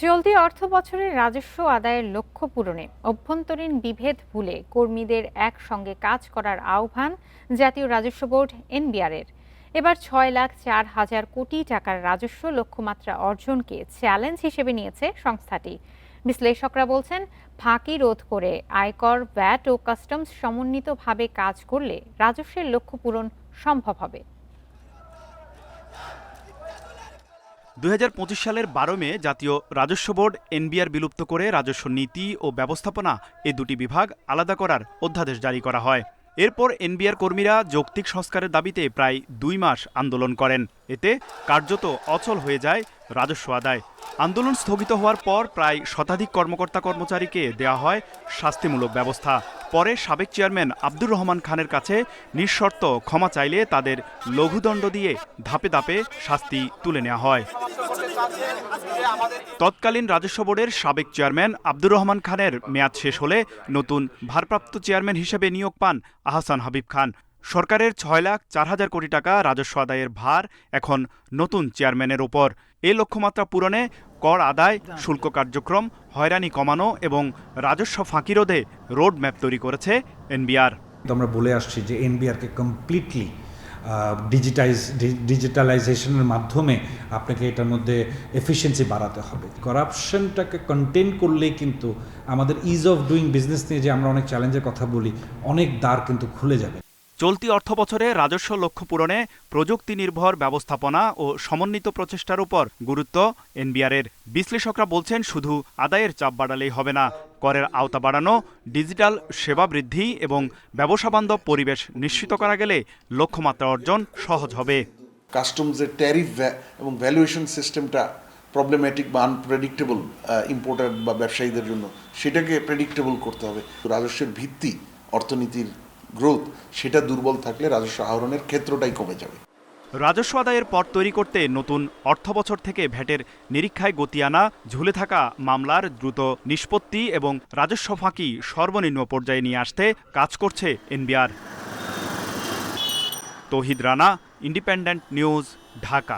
চলতি অর্থবছরের রাজস্ব আদায়ের লক্ষ্য পূরণে অভ্যন্তরীণ বিভেদ ভুলে কর্মীদের একসঙ্গে কাজ করার আহ্বান জাতীয় রাজস্ব বোর্ড এনবিআর-এর। এবার ৬,০৪,০০০ কোটি টাকার রাজস্ব লক্ষ্যমাত্রা অর্জনকে চ্যালেঞ্জ হিসেবে নিয়েছে সংস্থাটি। বিশ্লেষকরা বলছেন, ফাঁকি রোধ করে আয়কর, ভ্যাট ও কাস্টমস সমন্বিতভাবে কাজ করলে রাজস্বের লক্ষ্য পূরণ সম্ভব হবে। ২০২৫ সালের ১২ মে জাতীয় রাজস্ব বোর্ড এনবিআর বিলুপ্ত করে রাজস্ব নীতি ও ব্যবস্থাপনা এ দুটি বিভাগ আলাদা করার অধ্যাদেশ জারি করা হয়। এরপর এনবিআর কর্মীরা যৌক্তিক সংস্কারের দাবিতে প্রায় ২ মাস আন্দোলন করেন। এতে কার্যত অচল হয়ে যায় রাজস্ব আদায়। আন্দোলন স্থগিত হওয়ার পর প্রায় শতাধিক কর্মকর্তা কর্মচারীকে দেওয়া হয় শাস্তিমূলক ব্যবস্থা। পরে সাবেক চেয়ারম্যান আব্দুর রহমান খানের কাছে নিঃশর্ত ক্ষমা চাইলে তাদের লঘুদণ্ড দিয়ে ধাপে ধাপে শাস্তি তুলে নেওয়া হয়। তৎকালীন রাজস্ব বোর্ডের সাবেক চেয়ারম্যান আব্দুর রহমান খানের মেয়াদ শেষ হলে নতুন ভারপ্রাপ্ত চেয়ারম্যান হিসেবে নিয়োগ পান আহসান হাবিব খান। সরকারের ৬,০৪,০০০ কোটি টাকা রাজস্ব আদায়ের ভার এখন নতুন চেয়ারম্যানের ওপর। এই লক্ষ্যমাত্রা পূরণে কর আদায়, শুল্ক কার্যক্রম, হয়রানি কমানো এবং রাজস্ব ফাঁকি রোধে রোড ম্যাপ তৈরি করেছে এনবিআর। আমরা বলে আসছি যে এনবিআরকে কমপ্লিটলি ডিজিটালাইজেশনের মাধ্যমে আপনাকে এটার মধ্যে এফিসিয়েন্সি বাড়াতে হবে। করাপশনটাকে কন্টেন করলেই কিন্তু আমাদের ইজ অফ ডুইং বিজনেস নিয়ে যে আমরা অনেক চ্যালেঞ্জের কথা বলি, অনেক দ্বার কিন্তু খুলে যাবে। চলতি অর্থবছরে রাজস্ব লক্ষ্য পূরণে প্রযুক্তি নির্ভর ব্যবস্থাপনা ও সমন্বিত প্রচেষ্টার উপর গুরুত্ব এনবিআর-এর। বিশ্লেষকরা বলছেন, শুধু আদায়ের চাপ বাড়ালেই হবে না, করের আওতা বাড়ানো, ডিজিটাল সেবা বৃদ্ধি এবং ব্যবসাবান্ধব পরিবেশ নিশ্চিত করা গেলে লক্ষ্যমাত্রা অর্জন সহজ হবে। কাস্টমসের ট্যারিফ এবং ভ্যালুয়েশন সিস্টেমটা প্রবলেম্যাটিক বা আনপ্রেডিক্টেবল ইম্পোর্টার বা ব্যবসায়ীদের জন্য, সেটাকে প্রেডিক্টেবল করতে হবে। রাজস্বের ভিত্তি, অর্থনীতির গ্রোথ, সেটা দুর্বল থাকলে রাজস্ব আহরণের ক্ষেত্রটাই কমে যাবে। রাজস্ব আদায়ের পথ তৈরি করতে নতুন অর্থবছর থেকে ভ্যাটের নিরীক্ষায় গতি আনা, ঝুলে থাকা মামলার দ্রুত নিষ্পত্তি এবং রাজস্ব ফাঁকি সর্বনিম্ন পর্যায়ে নিয়ে আসতে কাজ করছে এনবিআর। তৌহিদ রানা, ইন্ডিপেন্ডেন্ট নিউজ, ঢাকা।